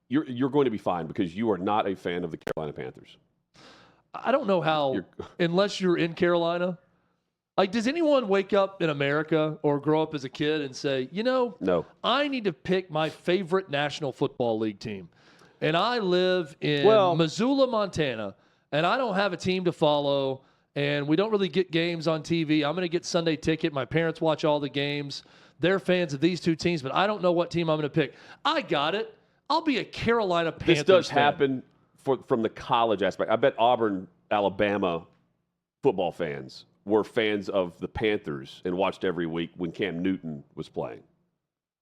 you're going to be fine because you are not a fan of the Carolina Panthers. I don't know how, unless you're in Carolina. Like, does anyone wake up in America or grow up as a kid and say, No. I need to pick my favorite National Football League team, and I live in Missoula, Montana, and I don't have a team to follow, and we don't really get games on TV. I'm going to get Sunday Ticket. My parents watch all the games. They're fans of these two teams, but I don't know what team I'm going to pick. I got it. I'll be a Carolina Panthers This does fan. happen from the college aspect. I bet Auburn, Alabama football fans were fans of the Panthers and watched every week when Cam Newton was playing,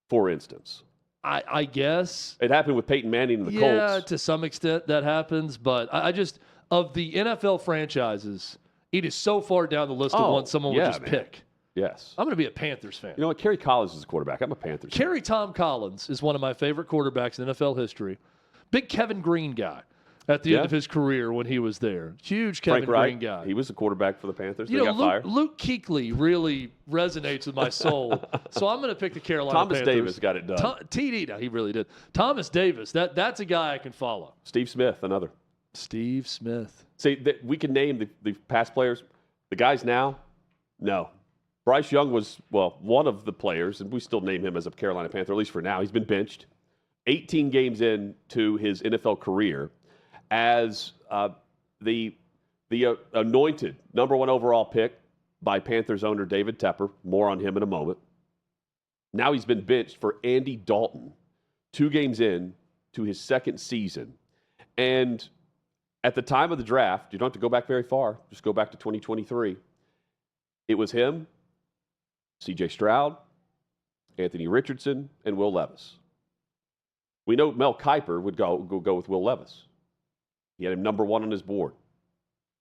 for instance. I guess. It happened with Peyton Manning and the Colts. Yeah, to some extent that happens. But I just, of the NFL franchises, it is so far down the list of one someone would just pick. Yes. I'm going to be a Panthers fan. You know what? Kerry Collins is a quarterback. I'm a Panthers fan. Tom Collins is one of my favorite quarterbacks in NFL history. Big Kevin Green guy at the end of his career when he was there. Huge Kevin Green guy. He was the quarterback for the Panthers. They got fired. Luke Kuechly really resonates with my soul. So I'm going to pick the Carolina Thomas Panthers. Davis got it done. TD, he really did. Thomas Davis, that's a guy I can follow. Steve Smith, another. Steve Smith. See, we can name the past players. The guys now, no. Bryce Young was, one of the players, and we still name him as a Carolina Panther, at least for now. He's been benched 18 games into his NFL career as the anointed number one overall pick by Panthers owner David Tepper. More on him in a moment. Now he's been benched for Andy Dalton 2 games in to his second season. And at the time of the draft, you don't have to go back very far. Just go back to 2023. It was him, C.J. Stroud, Anthony Richardson, and Will Levis. We know Mel Kiper would go with Will Levis. He had him number 1 on his board.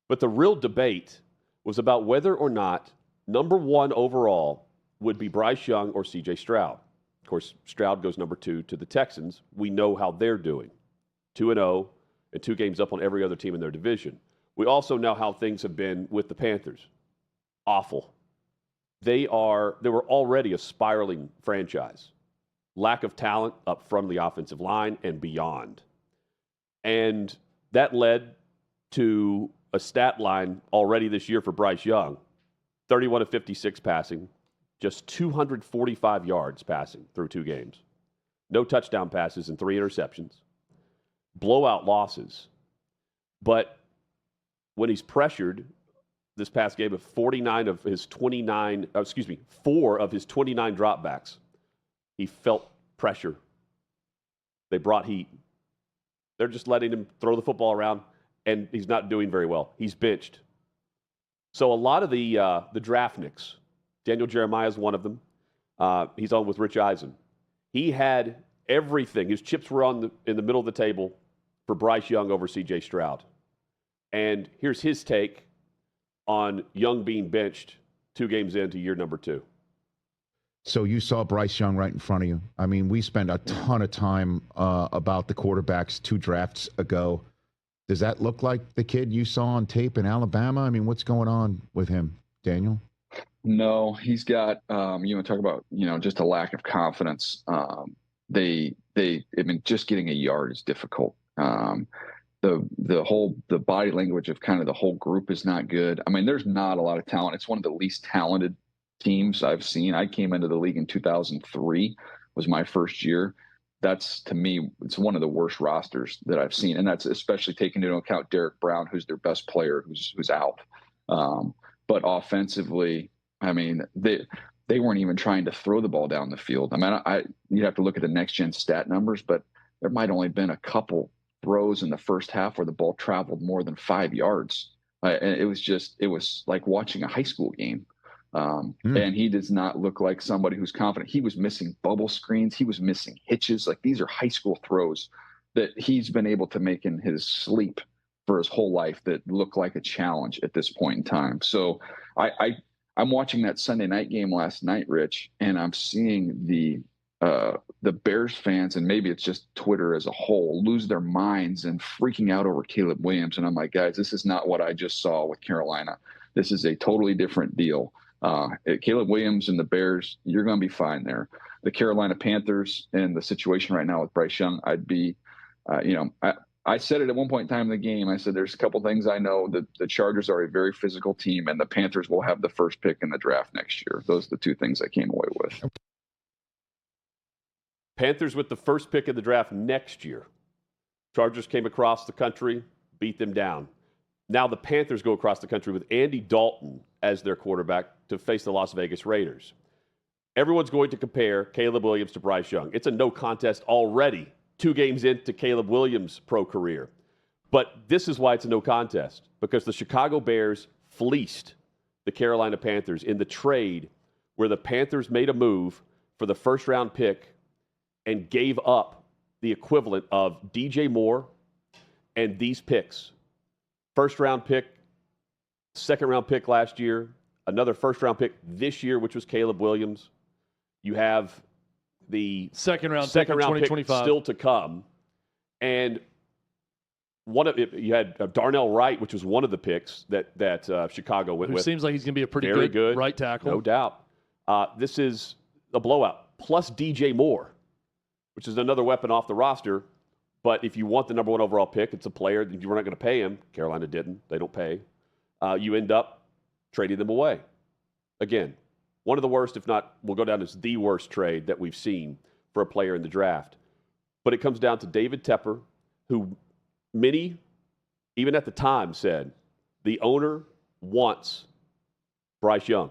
But the real debate was about whether or not number 1 overall would be Bryce Young or C.J. Stroud. Of course, Stroud goes number 2 to the Texans. We know how they're doing. 2-0 and 2 games up on every other team in their division. We also know how things have been with the Panthers. Awful. They were already a spiraling franchise. Lack of talent up from the offensive line and beyond. And that led to a stat line already this year for Bryce Young. 31 of 56 passing, just 245 yards passing through 2 games. No touchdown passes and 3 interceptions. Blowout losses. But when he's pressured, this past game of 4 of his 29 dropbacks, he felt pressure. They brought heat. They're just letting him throw the football around, and he's not doing very well. He's benched. So a lot of the draftniks, Daniel Jeremiah is one of them. He's on with Rich Eisen. He had everything. His chips were in the middle of the table for Bryce Young over C.J. Stroud. And here's his take on Young being benched 2 games into year number 2. So you saw Bryce Young right in front of you. I mean, we spent a ton of time about the quarterbacks 2 drafts ago. Does that look like the kid you saw on tape in Alabama? I mean, what's going on with him, Daniel? No, he's got, you want to talk about, just a lack of confidence. Just getting a yard is difficult. The body language of kind of the whole group is not good. I mean, there's not a lot of talent. It's one of the least talented teams I've seen. I came into the league in 2003, was my first year. That's, to me, it's one of the worst rosters that I've seen. And that's especially taking into account Derek Brown, who's their best player, who's out. But offensively, I mean, they weren't even trying to throw the ball down the field. I mean, you'd have to look at the next gen stat numbers, but there might only been a couple throws in the first half where the ball traveled more than 5 yards. And it was like watching a high school game. And he does not look like somebody who's confident. He was missing bubble screens. He was missing hitches. Like, these are high school throws that he's been able to make in his sleep for his whole life that look like a challenge at this point in time. So I'm watching that Sunday night game last night, Rich, and I'm seeing the Bears fans, and maybe it's just Twitter as a whole, lose their minds and freaking out over Caleb Williams. And I'm like, guys, this is not what I just saw with Carolina. This is a totally different deal. Caleb Williams and the Bears, you're going to be fine there. The Carolina Panthers and the situation right now with Bryce Young, I'd be I said it at one point in time in the game. I said, there's a couple things I know. That the Chargers are a very physical team, and the Panthers will have the first pick in the draft next year. Those are the two things I came away with. Panthers with the first pick in the draft next year. Chargers came across the country, beat them down. Now the Panthers go across the country with Andy Dalton as their quarterback to face the Las Vegas Raiders. Everyone's going to compare Caleb Williams to Bryce Young. It's a no contest already, 2 games into Caleb Williams' pro career. But this is why it's a no contest, because the Chicago Bears fleeced the Carolina Panthers in the trade where the Panthers made a move for the first-round pick and gave up the equivalent of DJ Moore and these picks. First-round pick, second-round pick last year, another first-round pick this year, which was Caleb Williams. You have the second-round pick still to come. And you had Darnell Wright, which was one of the picks that Chicago went with. It seems like he's going to be a pretty Very good right tackle. No doubt. This is a blowout. Plus DJ Moore, which is another weapon off the roster. But if you want the number 1 overall pick, it's a player that you're not going to pay him. Carolina didn't. They don't pay. You end up trading them away. Again, one of the worst, if not, we'll go down as the worst trade that we've seen for a player in the draft. But it comes down to David Tepper, who many, even at the time, said the owner wants Bryce Young.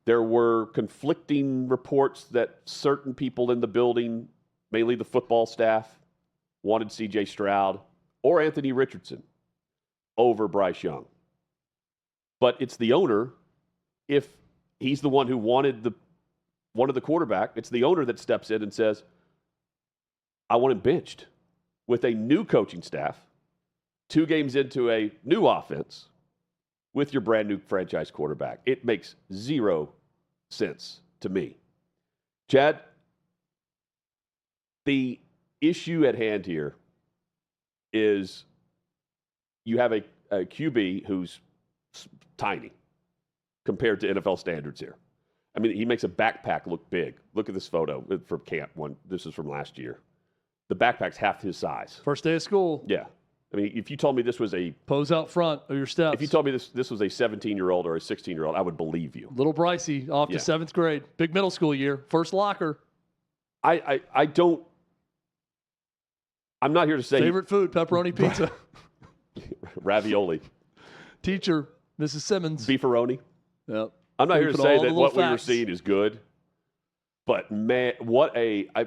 There were conflicting reports that certain people in the building, mainly the football staff, wanted C.J. Stroud or Anthony Richardson over Bryce Young. But it's the owner. If he's the one who wanted the quarterback, it's the owner that steps in and says, I want him benched with a new coaching staff, 2 games into a new offense with your brand new franchise quarterback. It makes 0 sense to me. Chad, the issue at hand here is you have a QB who's tiny compared to NFL standards here. I mean, he makes a backpack look big. Look at this photo from camp. This is from last year. The backpack's half his size. First day of school. Yeah. I mean, if you told me this was a... Pose out front of your steps. If you told me this was a 17-year-old or a 16-year-old, I would believe you. Little Brycey off to 7th grade. Big middle school year. First locker. I don't... I'm not here to say... Favorite food, pepperoni pizza. Ravioli. Teacher, Mrs. Simmons. Beefaroni. Yep. I'm not here to say that what we were seeing is good. But, man, the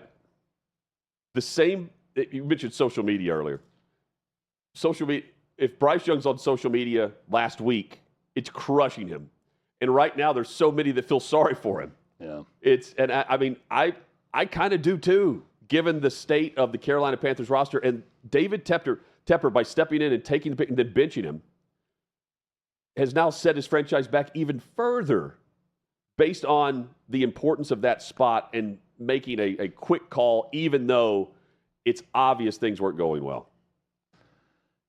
same... You mentioned social media earlier. Social media, if Bryce Young's on social media last week, it's crushing him. And right now, there's so many that feel sorry for him. Yeah. I kind of do too, given the state of the Carolina Panthers roster. And David Tepper, by stepping in and taking the pick and then benching him, has now set his franchise back even further based on the importance of that spot and making a quick call, even though it's obvious things weren't going well.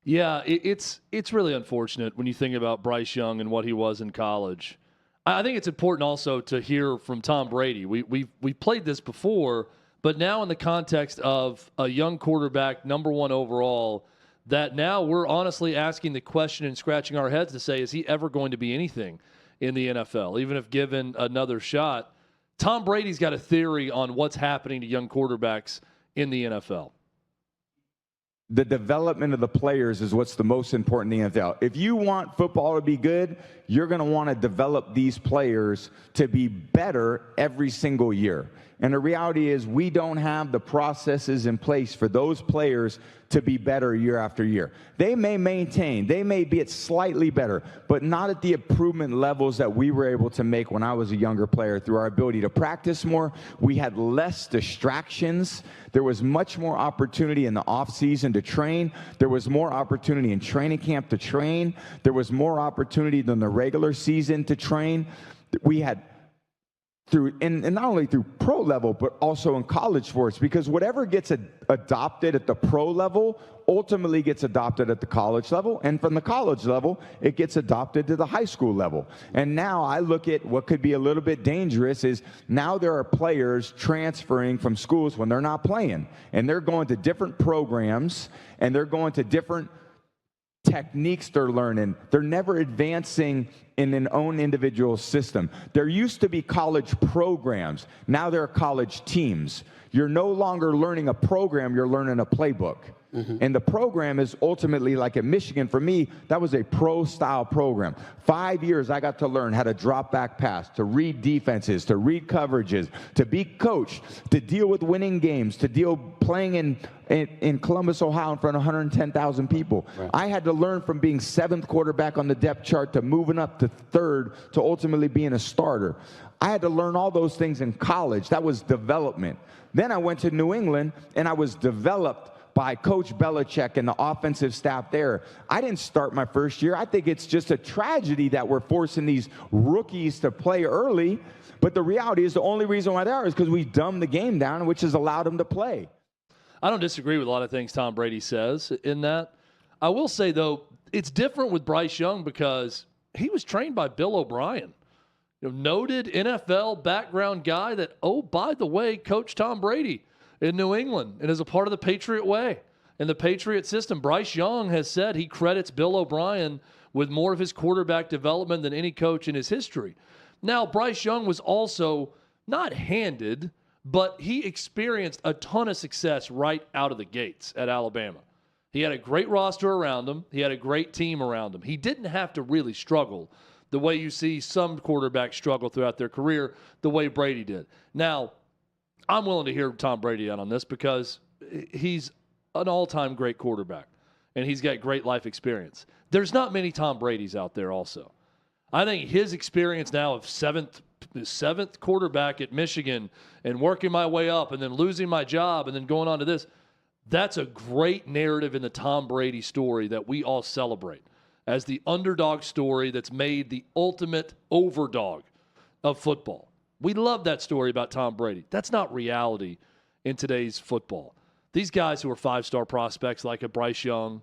Yeah, it's really unfortunate when you think about Bryce Young and what he was in college. I think it's important also to hear from Tom Brady. We've played this before, but now in the context of a young quarterback, number 1 overall, that now we're honestly asking the question and scratching our heads to say, is he ever going to be anything in the NFL, even if given another shot? Tom Brady's got a theory on what's happening to young quarterbacks in the NFL. The development of the players is what's the most important in the NFL. If you want football to be good, you're going to want to develop these players to be better every single year. And the reality is we don't have the processes in place for those players to be better year after year. They may maintain, they may be at slightly better, but not at the improvement levels that we were able to make when I was a younger player through our ability to practice more. We had less distractions. There was much more opportunity in the offseason to train. There was more opportunity in training camp to train. There was more opportunity than the regular season to train. We had and not only through pro level, but also in college sports, because whatever gets adopted at the pro level ultimately gets adopted at the college level, and from the college level, it gets adopted to the high school level. And now I look at what could be a little bit dangerous is now there are players transferring from schools when they're not playing, and they're going to different programs, and they're going to different techniques they're learning. They're never advancing in an own individual system. There used to be college programs. Now there are college teams. You're no longer learning a program, you're learning a playbook. And the program is ultimately, like at Michigan, for me, that was a pro-style program. 5 years, I got to learn how to drop back pass, to read defenses, to read coverages, to be coached, to deal with winning games, to deal playing in Columbus, Ohio, in front of 110,000 people. Right. I had to learn from being 7th quarterback on the depth chart to moving up to 3rd to ultimately being a starter. I had to learn all those things in college. That was development. Then I went to New England, and I was developed by Coach Belichick and the offensive staff there. I didn't start my first year. I think it's just a tragedy that we're forcing these rookies to play early. But the reality is the only reason why they are is because we dumbed the game down, which has allowed them to play. I don't disagree with a lot of things Tom Brady says in that. I will say, though, it's different with Bryce Young because he was trained by Bill O'Brien, noted NFL background guy that, oh, by the way, coached Tom Brady in New England and is a part of the Patriot way and the Patriot system. Bryce Young has said he credits Bill O'Brien with more of his quarterback development than any coach in his history. Now, Bryce Young was also not handed, but he experienced a ton of success right out of the gates at Alabama. He had a great roster around him. He had a great team around him. He didn't have to really struggle the way you see some quarterbacks struggle throughout their career, the way Brady did. Now, I'm willing to hear Tom Brady out on this because he's an all-time great quarterback, and he's got great life experience. There's not many Tom Bradys out there also. I think his experience now of seventh quarterback at Michigan and working my way up and then losing my job and then going on to this, that's a great narrative in the Tom Brady story that we all celebrate as the underdog story that's made the ultimate overdog of football. We love that story about Tom Brady. That's not reality in today's football. These guys who are 5-star prospects like a Bryce Young,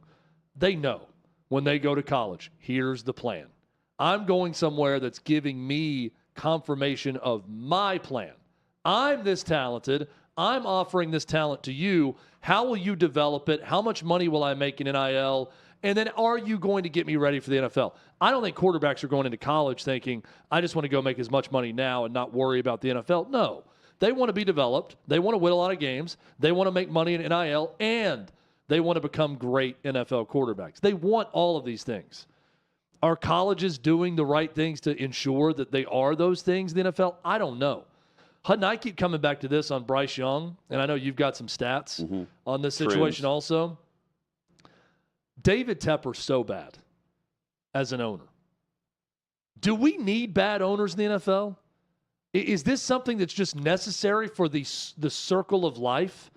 they know when they go to college, here's the plan. I'm going somewhere that's giving me confirmation of my plan. I'm this talented. I'm offering this talent to you. How will you develop it? How much money will I make in NIL? And then are you going to get me ready for the NFL? I don't think quarterbacks are going into college thinking, I just want to go make as much money now and not worry about the NFL. No. They want to be developed. They want to win a lot of games. They want to make money in NIL, and they want to become great NFL quarterbacks. They want all of these things. Are colleges doing the right things to ensure that they are those things in the NFL? I don't know. Hutton, I keep coming back to this on Bryce Young, and I know you've got some stats on this situation also. David Tepper's so bad as an owner. Do we need bad owners in the NFL? Is this something that's just necessary for the circle of life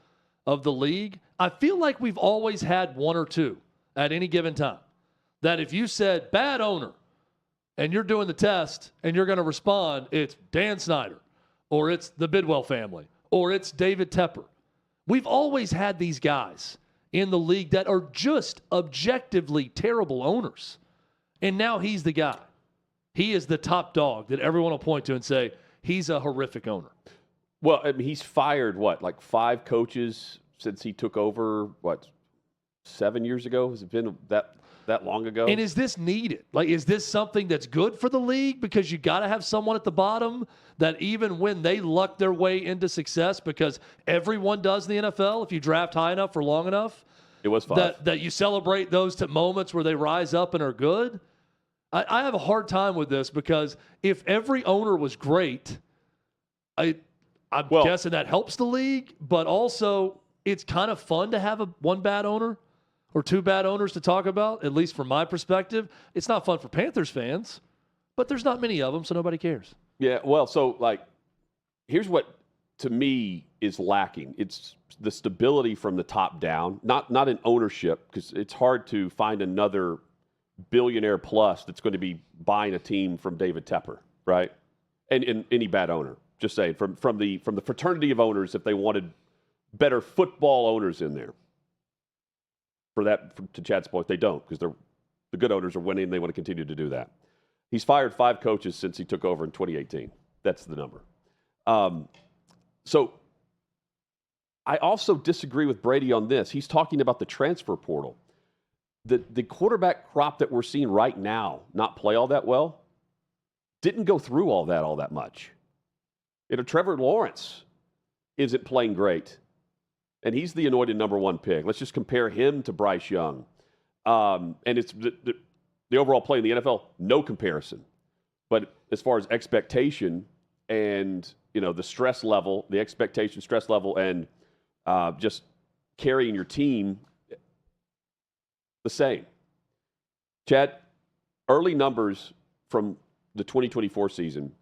of the league? I feel like we've always had one or two at any given time. That if you said bad owner and you're doing the test and you're going to respond, it's Dan Snyder or it's the Bidwell family or it's David Tepper. We've always had these guys in the league that are just objectively terrible owners. And now he's the guy. He is the top dog that everyone will point to and say, he's a horrific owner. Well, I mean, he's fired, like 5 coaches since he took over, 7 years ago? Has it been that long ago? And is this needed? Is this something that's good for the league? Because you got to have someone at the bottom that even when they luck their way into success, because everyone does in the NFL, if you draft high enough for long enough, it was 5. That you celebrate those moments where they rise up and are good. I have a hard time with this because if every owner was great, I'm guessing that helps the league, but also it's kind of fun to have one bad owner or 2 bad owners to talk about, at least from my perspective. It's not fun for Panthers fans, but there's not many of them, so nobody cares. Yeah, well, so, here's what, to me, is lacking. It's the stability from the top down, not in ownership, because it's hard to find another billionaire plus that's going to be buying a team from David Tepper, right? And any bad owner. Just saying, from the fraternity of owners, if they wanted better football owners in there. To Chad's point, they don't, because the good owners are winning and they want to continue to do that. He's fired 5 coaches since he took over in 2018. That's the number. So I also disagree with Brady on this. He's talking about the transfer portal. The quarterback crop that we're seeing right now not play all that well didn't go through all that much. Trevor Lawrence isn't playing great, and he's the anointed number 1 pick. Let's just compare him to Bryce Young. And it's the overall play in the NFL, no comparison. But as far as expectation and the stress level, the expectation, stress level, and just carrying your team, the same. Chad, early numbers from the 2024 season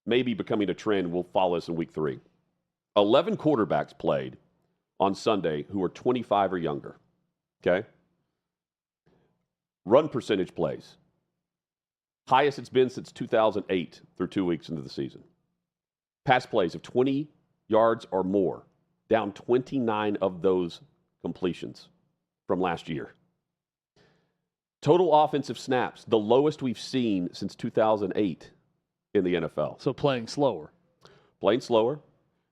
may be becoming a trend. We'll follow this in week 3. 11 quarterbacks played on Sunday who are 25 or younger. Okay? Run percentage plays. Highest it's been since 2008 through 2 weeks into the season. Pass plays of 20 yards or more, down 29 of those completions from last year. Total offensive snaps, the lowest we've seen since 2008 in the NFL. So playing slower. Playing slower.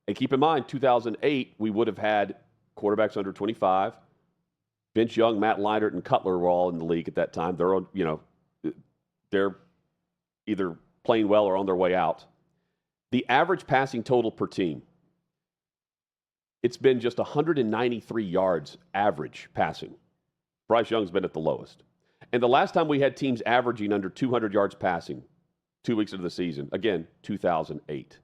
And keep in mind, 2008, we would have had quarterbacks under 25. Vince Young, Matt Leinart, and Cutler were all in the league at that time. They're either playing well or on their way out. The average passing total per team, it's been just 193 yards average passing. Bryce Young's been at the lowest. And the last time we had teams averaging under 200 yards passing, 2 weeks into the season, again, 2008.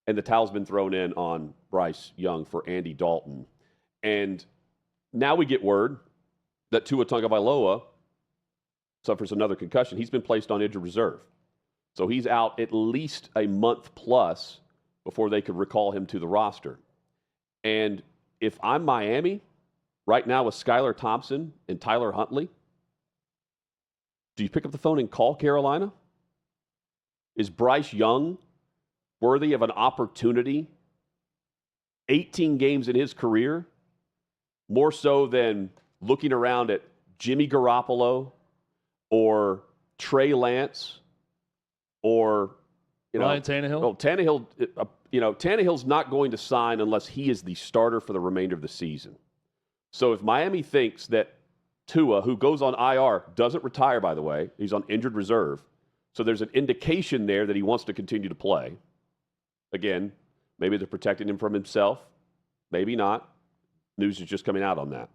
And the towel's been thrown in on Bryce Young for Andy Dalton. And now we get word that Tua Tagovailoa suffers another concussion. He's been placed on injured reserve. So he's out at least a month plus before they could recall him to the roster. And if I'm Miami, right now with Skylar Thompson and Tyler Huntley, do you pick up the phone and call Carolina? Is Bryce Young worthy of an opportunity? 18 games in his career, more so than looking around at Jimmy Garoppolo or Trey Lance or Ryan Tannehill? Oh, Tannehill, Tannehill's not going to sign unless he is the starter for the remainder of the season. So if Miami thinks that Tua, who goes on IR, doesn't retire, by the way, he's on injured reserve, so there's an indication there that he wants to continue to play. Again, maybe they're protecting him from himself. Maybe not. News is just coming out on that.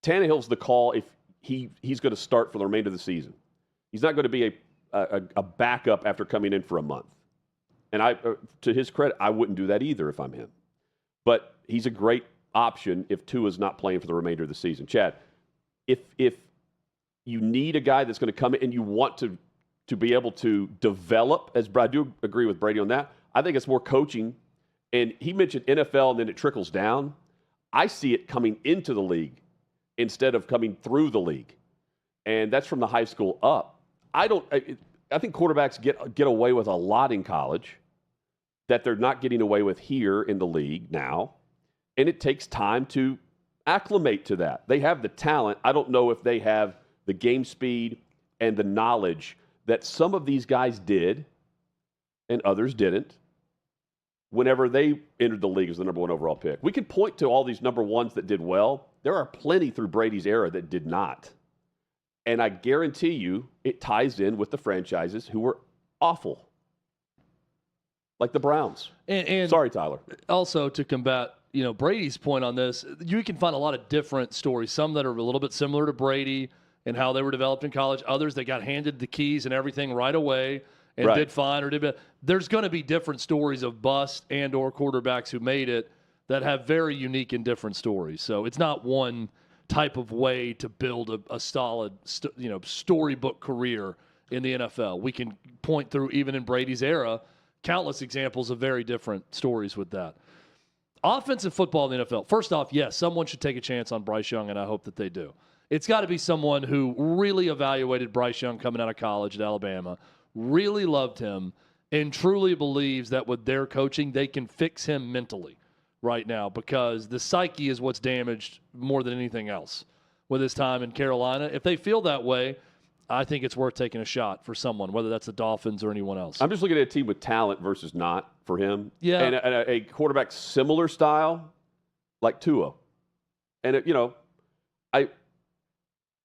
Tannehill's the call if he's going to start for the remainder of the season. He's not going to be a backup after coming in for a month. And to his credit, I wouldn't do that either if I'm him. But he's a great option if Tua's not playing for the remainder of the season. Chad, if you need a guy that's going to come in and you want to be able to develop, I do agree with Brady on that. I think it's more coaching. And he mentioned NFL and then it trickles down. I see it coming into the league instead of coming through the league. And that's from the high school up. I think quarterbacks get away with a lot in college that they're not getting away with here in the league now. And it takes time to acclimate to that. They have the talent. I don't know if they have the game speed and the knowledge that some of these guys did and others didn't whenever they entered the league as the number 1 overall pick. We could point to all these number 1s that did well. There are plenty through Brady's era that did not. And I guarantee you it ties in with the franchises who were awful, like the Browns. And sorry, Tyler. Also, to combat Brady's point on this, you can find a lot of different stories, some that are a little bit similar to Brady and how they were developed in college, others that got handed the keys and everything right away and did fine or did bad. There's going to be different stories of bust and or quarterbacks who made it that have very unique and different stories. So it's not one type of way to build a solid storybook career in the NFL. We can point through, even in Brady's era, countless examples of very different stories with that. Offensive football in the NFL. First off, yes, someone should take a chance on Bryce Young, and I hope that they do. It's got to be someone who really evaluated Bryce Young coming out of college at Alabama, really loved him, and truly believes that with their coaching, they can fix him mentally right now, because the psyche is what's damaged more than anything else with his time in Carolina. If they feel that way, I think it's worth taking a shot for someone, whether that's the Dolphins or anyone else. I'm just looking at a team with talent versus not for him. Yeah. And a quarterback similar style like Tua. And,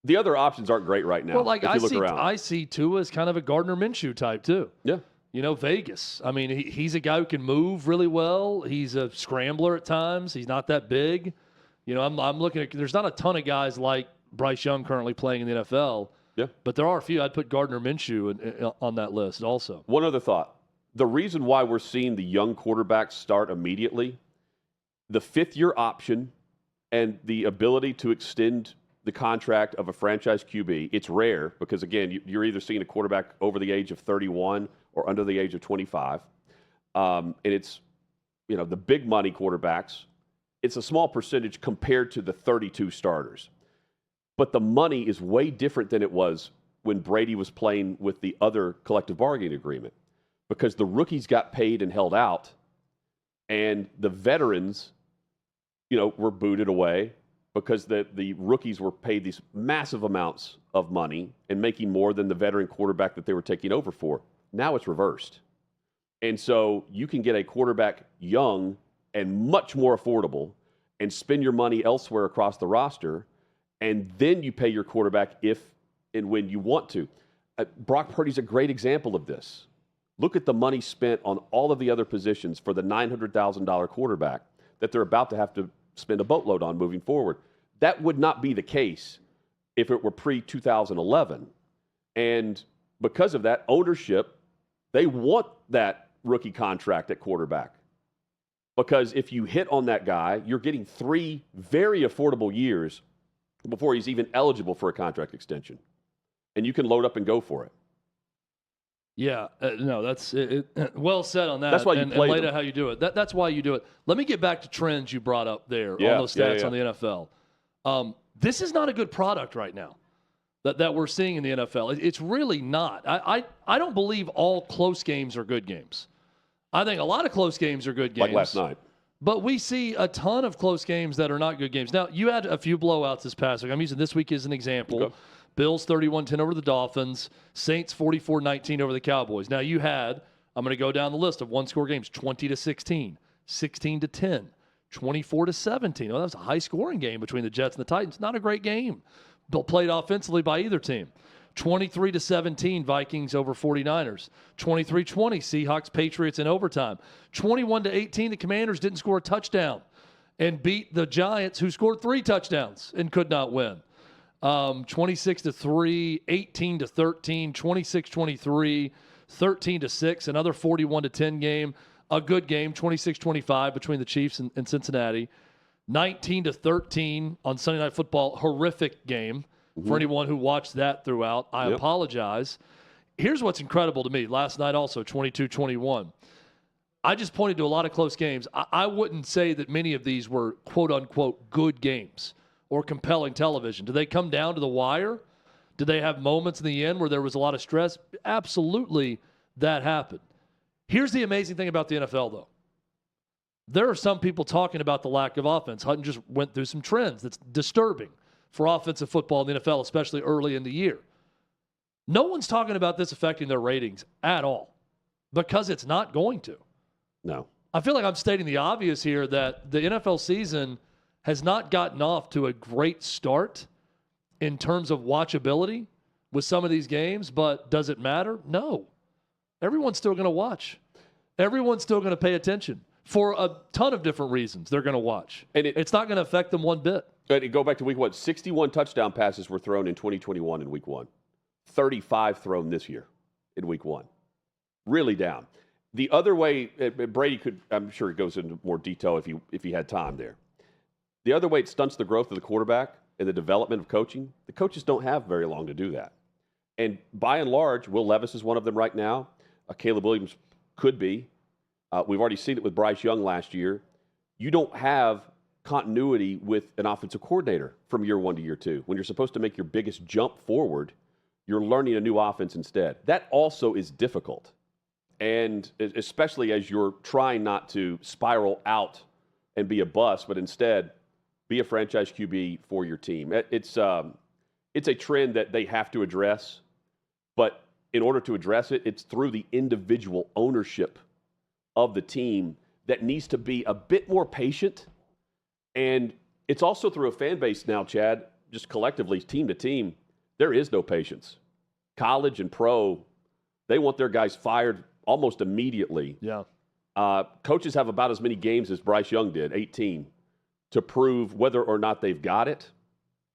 the other options aren't great right now. Well, like if you look around. I see Tua as kind of a Gardner Minshew type too. Yeah. Vegas. I mean, he's a guy who can move really well. He's a scrambler at times. He's not that big. I'm looking at – there's not a ton of guys like Bryce Young currently playing in the NFL. Yeah. But there are a few. I'd put Gardner Minshew on that list also. One other thought. The reason why we're seeing the young quarterbacks start immediately, the fifth-year option and the ability to extend the contract of a franchise QB, it's rare because, again, you're either seeing a quarterback over the age of 31 or under the age of 25. And it's, the big money quarterbacks, it's a small percentage compared to the 32 starters. But the money is way different than it was when Brady was playing with the other collective bargaining agreement, because the rookies got paid and held out, and the veterans, were booted away because the rookies were paid these massive amounts of money and making more than the veteran quarterback that they were taking over for. Now it's reversed. And so you can get a quarterback young and much more affordable and spend your money elsewhere across the roster, and then you pay your quarterback if and when you want to. Brock Purdy's a great example of this. Look at the money spent on all of the other positions for the $900,000 quarterback that they're about to have to spend a boatload on moving forward. That would not be the case if it were pre-2011. And because of that, ownership, they want that rookie contract at quarterback. Because if you hit on that guy, you're getting 3 very affordable years before he's even eligible for a contract extension. And you can load up and go for it. Yeah, no, that's well said on that. That's why you play and later them. how you do it. That's why you do it. Let me get back to trends you brought up there on those stats on the NFL. This is not a good product right now that we're seeing in the NFL. It's really not. I don't believe all close games are good games. I think a lot of close games are good games. Like last night. But we see a ton of close games that are not good games. Now, you had a few blowouts this past week. I'm using this week as an example. Okay. Bills 31-10 over the Dolphins. Saints 44-19 over the Cowboys. Now, you had, I'm going to go down the list of one-score games, 20-16, 16-10, 24-17. Oh, that was a high-scoring game between the Jets and the Titans. Not a great game, but played offensively by either team. 23-17 Vikings over 49ers. 23-20 Seahawks Patriots in overtime. 21-18 the Commanders didn't score a touchdown and beat the Giants, who scored 3 touchdowns and could not win. 26-3, 18-13, 26-23, 13-6, another 41-10 game. A good game, 26-25 between the Chiefs and Cincinnati. 19-13 on Sunday Night Football, horrific game. For anyone who watched that throughout, I apologize. Here's what's incredible to me. Last night also, 22-21. I just pointed to a lot of close games. I wouldn't say that many of these were quote-unquote good games or compelling television. Do they come down to the wire? Did they have moments in the end where there was a lot of stress? Absolutely, that happened. Here's the amazing thing about the NFL, though. There are some people talking about the lack of offense. Hutton just went through some trends that's disturbing for offensive football in the NFL, especially early in the year. No one's talking about this affecting their ratings at all, because it's not going to. No. I feel like I'm stating the obvious here that the NFL season has not gotten off to a great start in terms of watchability with some of these games, but does it matter? No. Everyone's still going to watch. Everyone's still going to pay attention for a ton of different reasons. They're going to watch. And it's not going to affect them one bit. But go back to week 1. 61 touchdown passes were thrown in 2021 in week 1. 35 thrown this year in week 1. Really down. The other way, Brady could, I'm sure he goes into more detail if he had time there. The other way it stunts the growth of the quarterback and the development of coaching, the coaches don't have very long to do that. And by and large, Will Levis is one of them right now. Caleb Williams could be. We've already seen it with Bryce Young last year. You don't have continuity with an offensive coordinator from year 1 to year 2. When you're supposed to make your biggest jump forward, you're learning a new offense instead. That also is difficult. And especially as you're trying not to spiral out and be a bust, but instead be a franchise QB for your team. It's a trend that they have to address, but in order to address it, it's through the individual ownership of the team that needs to be a bit more patient. And it's also through a fan base now, Chad, just collectively, team to team, there is no patience. College and pro, they want their guys fired almost immediately. Yeah. Coaches have about as many games as Bryce Young did, 18, to prove whether or not they've got it.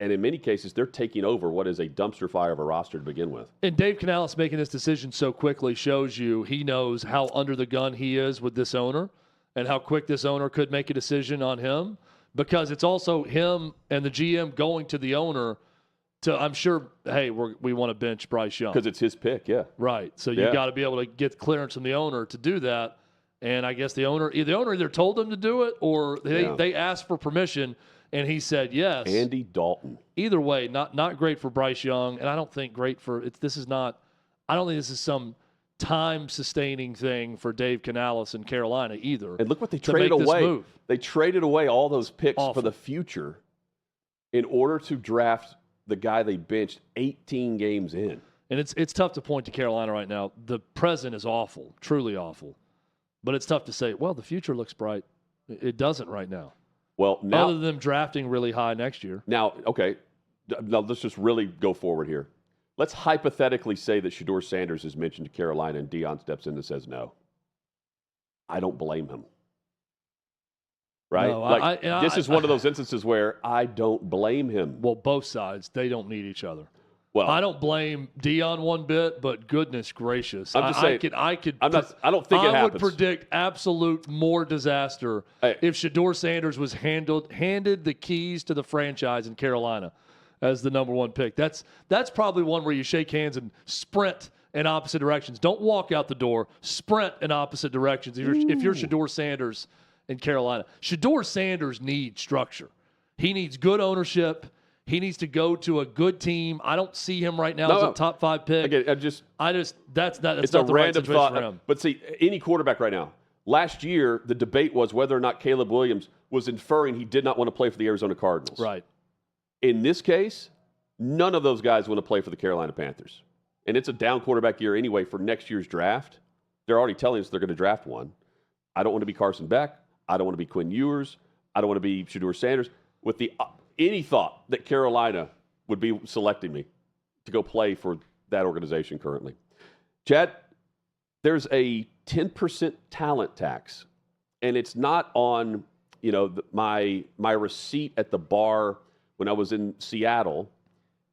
And in many cases, they're taking over what is a dumpster fire of a roster to begin with. And Dave Canales making this decision so quickly shows you he knows how under the gun he is with this owner and how quick this owner could make a decision on him, because it's also him and the GM going to the owner to, I'm sure, hey, we want to bench Bryce Young. Because it's his pick, yeah. Right. So you got to be able to get clearance from the owner to do that. And I guess the owner either told them to do it or they asked for permission. And he said yes. Andy Dalton. Either way, not great for Bryce Young, and I don't think great for this is some time-sustaining thing for Dave Canales in Carolina either. And look what they traded away. They traded away all those picks for the future in order to draft the guy they benched 18 games in. And it's tough to point to Carolina right now. The present is awful, truly awful. But it's tough to say, well, the future looks bright. It doesn't right now. Well, now, other than them drafting really high next year. Now, okay, now let's just really go forward here. Let's hypothetically say that Shedeur Sanders is mentioned to Carolina and Deion steps in and says no. I don't blame him. Right? No, this is one of those instances where I don't blame him. Well, both sides, they don't need each other. Well, I don't blame Deion one bit, but goodness gracious, I'm just saying, I would predict absolute more disaster if Shedeur Sanders was handed the keys to the franchise in Carolina as the number one pick. That's probably one where you shake hands and sprint in opposite directions. Don't walk out the door. Sprint in opposite directions. If you're Shedeur Sanders in Carolina, Shedeur Sanders needs structure. He needs good ownership. He needs to go to a good team. I don't see him right now as a top 5 pick. Again, that's not it's not a the right random situation thought. for him. But see, any quarterback right now. Last year, the debate was whether or not Caleb Williams was inferring he did not want to play for the Arizona Cardinals. Right. In this case, none of those guys want to play for the Carolina Panthers. And it's a down quarterback year anyway for next year's draft. They're already telling us they're going to draft one. I don't want to be Carson Beck. I don't want to be Quinn Ewers. I don't want to be Shedeur Sanders. With the any thought that Carolina would be selecting me to go play for that organization currently. Chad, there's a 10% talent tax, and it's not on my receipt at the bar when I was in Seattle,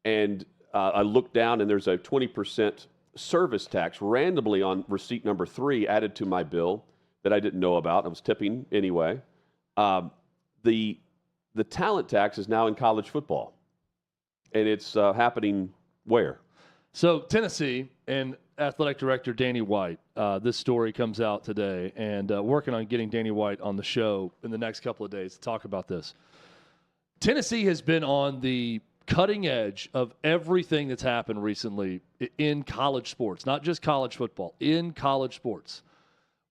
and I looked down and there's a 20% service tax randomly on receipt number 3 added to my bill that I didn't know about. I was tipping anyway. The talent tax is now in college football, and it's happening where? So Tennessee and athletic director Danny White, this story comes out today, and working on getting Danny White on the show in the next couple of days to talk about this. Tennessee has been on the cutting edge of everything that's happened recently in college sports, not just college football, in college sports.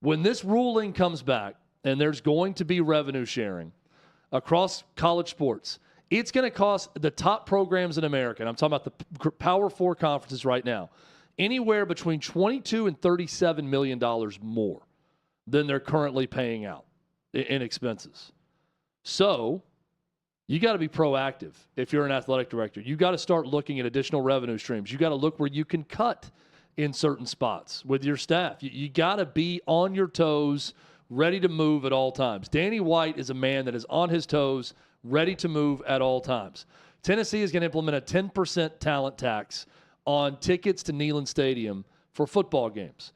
When this ruling comes back and there's going to be revenue sharing across college sports, it's going to cost the top programs in America, and I'm talking about the Power 4 conferences right now, anywhere between $22 and $37 million more than they're currently paying out in expenses. So you got to be proactive if you're an athletic director. You got to start looking at additional revenue streams. You got to look where you can cut in certain spots with your staff. You got to be on your toes, ready to move at all times. Danny White is a man that is on his toes, ready to move at all times. Tennessee is going to implement a 10% talent tax on tickets to Neyland Stadium for football games.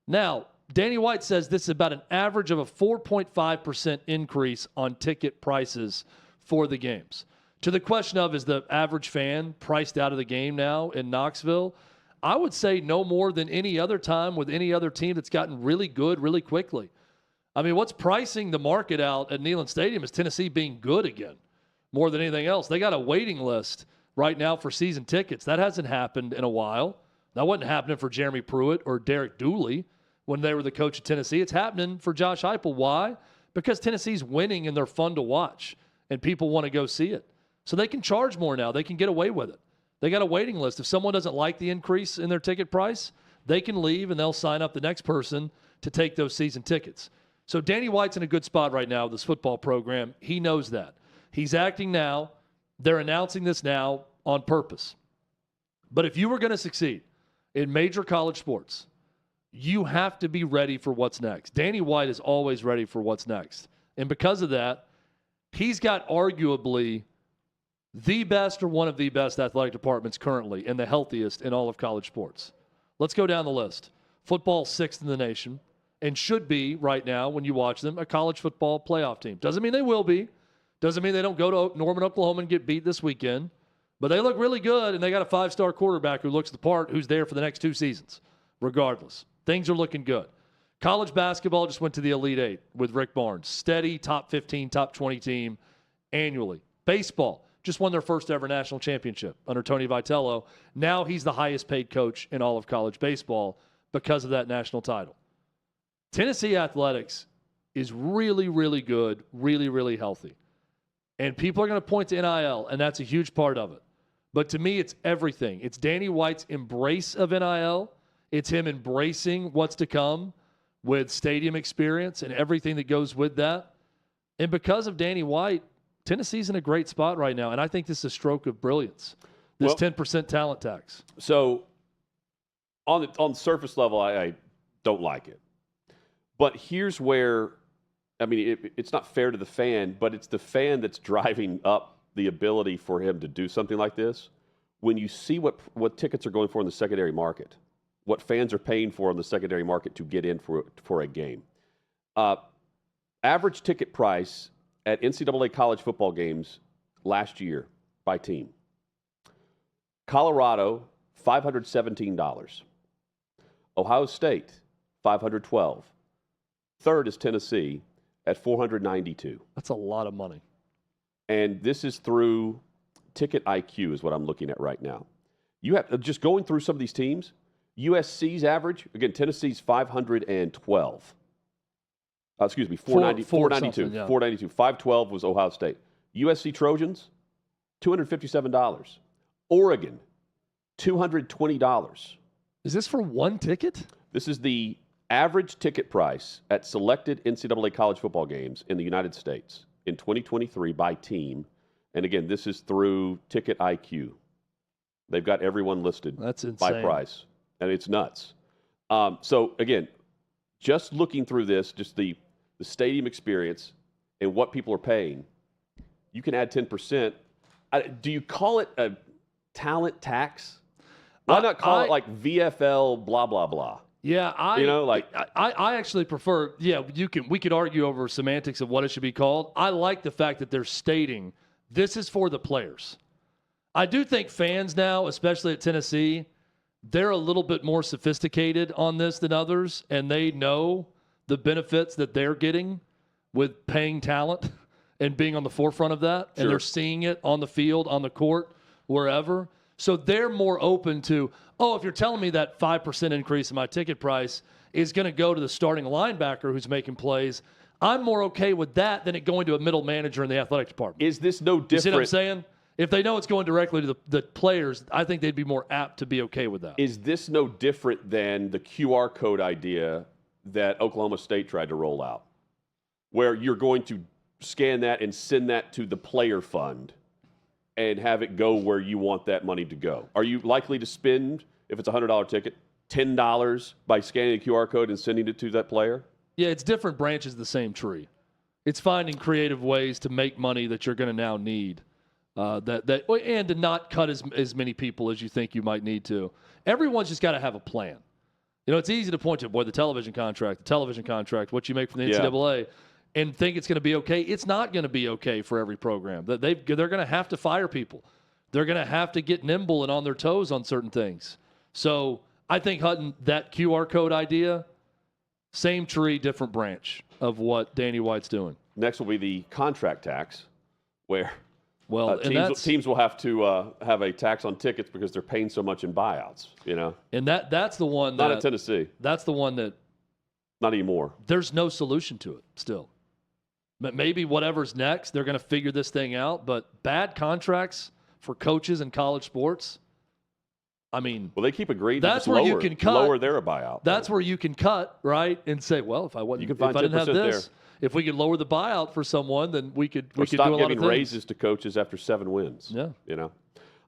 Now, Danny White says this is about an average of a 4.5% increase on ticket prices for the games. To the question of, is the average fan priced out of the game now in Knoxville? I would say no more than any other time with any other team that's gotten really good really quickly. I mean, what's pricing the market out at Neyland Stadium is Tennessee being good again more than anything else. They got a waiting list right now for season tickets. That hasn't happened in a while. That wasn't happening for Jeremy Pruitt or Derek Dooley when they were the coach of Tennessee. It's happening for Josh Heupel. Why? Because Tennessee's winning and they're fun to watch, and people want to go see it. So they can charge more now. They can get away with it. They got a waiting list. If someone doesn't like the increase in their ticket price, they can leave and they'll sign up the next person to take those season tickets. So Danny White's in a good spot right now with this football program. He knows that. He's acting now. They're announcing this now on purpose. But if you were going to succeed in major college sports, you have to be ready for what's next. Danny White is always ready for what's next. And because of that, he's got arguably the best or one of the best athletic departments currently and the healthiest in all of college sports. Let's go down the list. Football 6th in the nation and should be right now, when you watch them, a college football playoff team. Doesn't mean they will be. Doesn't mean they don't go to Norman, Oklahoma and get beat this weekend. But they look really good, and they got a 5-star quarterback who looks the part, who's there for the next 2 seasons, regardless. Things are looking good. College basketball just went to the Elite Eight with Rick Barnes. Steady top 15, top 20 team annually. Baseball just won their first ever national championship under Tony Vitello. Now he's the highest paid coach in all of college baseball because of that national title. Tennessee athletics is really, really good, really, really healthy. And people are going to point to NIL, and that's a huge part of it. But to me, it's everything. It's Danny White's embrace of NIL. It's him embracing what's to come with stadium experience and everything that goes with that. And because of Danny White, Tennessee's in a great spot right now, and I think this is a stroke of brilliance, this 10% talent tax. So on the surface level, I don't like it. But here's where, I mean, it's not fair to the fan, but it's the fan that's driving up the ability for him to do something like this. When you see what tickets are going for in the secondary market, what fans are paying for in the secondary market to get in for a game. Average ticket price at NCAA college football games last year by team. Colorado, $517. Ohio State, $512. Third is Tennessee at $492. That's a lot of money. And this is through Ticket IQ is what I'm looking at right now. You have just going through some of these teams. USC's average, again, Tennessee's 512. Excuse me, 492. Yeah. 492. 512 was Ohio State. USC Trojans, $257. Oregon, $220. Is this for one ticket? This is the average ticket price at selected NCAA college football games in the United States in 2023 by team. And again, this is through Ticket IQ. They've got everyone listed by price. And it's nuts. So, again, just looking through this, just the stadium experience and what people are paying, you can add 10%. Do you call it a talent tax? Why not call it like VFL blah, blah, blah? Yeah, I actually prefer, we could argue over semantics of what it should be called. I like the fact that they're stating this is for the players. I do think fans now, especially at Tennessee, they're a little bit more sophisticated on this than others, and they know the benefits that they're getting with paying talent and being on the forefront of that. Sure. And they're seeing it on the field, on the court, wherever. So they're more open to, if you're telling me that 5% increase in my ticket price is going to go to the starting linebacker who's making plays, I'm more okay with that than it going to a middle manager in the athletic department. Is this no different? You see what I'm saying? If they know it's going directly to the players, I think they'd be more apt to be okay with that. Is this no different than the QR code idea that Oklahoma State tried to roll out, where you're going to scan that and send that to the player fund and have it go where you want that money to go? Are you likely to spend, if it's a $100 ticket, $10 by scanning the QR code and sending it to that player? Yeah, it's different branches of the same tree. It's finding creative ways to make money that you're going to now need. And to not cut as many people as you think you might need to. Everyone's just got to have a plan. It's easy to point to, the television contract, what you make from the NCAA, and think it's going to be okay. It's not going to be okay for every program. They're going to have to fire people. They're going to have to get nimble and on their toes on certain things. So I think, Hutton, that QR code idea, same tree, different branch of what Danny White's doing. Next will be the contract tax, where teams will have to have a tax on tickets because they're paying so much in buyouts, And that's the one not at Tennessee. That's the one that Not anymore. There's no solution to it still. Maybe whatever's next, they're going to figure this thing out. But bad contracts for coaches in college sports, I mean, well, they keep agreeing that's to where lower, you can cut. lower their buyout. That's where you can cut, right? And say, well, if I wasn't, You can if find I didn't have 10% this, there. if we could lower the buyout for someone, then we could Or do a stop lot of giving things. raises to coaches after 7 wins. Yeah. You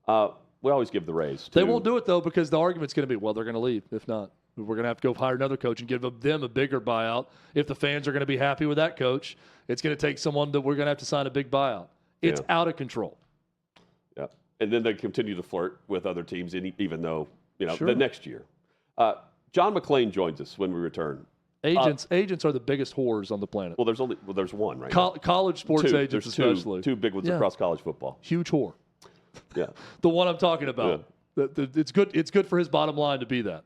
know, we always give the raise. They won't do it though because the argument's going to be, well, they're going to leave. If not, we're going to have to go hire another coach and give them a bigger buyout. If the fans are going to be happy with that coach, it's going to take someone that we're going to have to sign a big buyout. It's out of control. Yeah, and then they continue to flirt with other teams, even though Sure. the next year. John McClain joins us when we return. Agents are the biggest whores on the planet. Well, there's one right now. College sports Two. agents, There's especially. two big ones across college football. Huge whore. Yeah, The one I'm talking about. It's good. It's good for his bottom line to be that.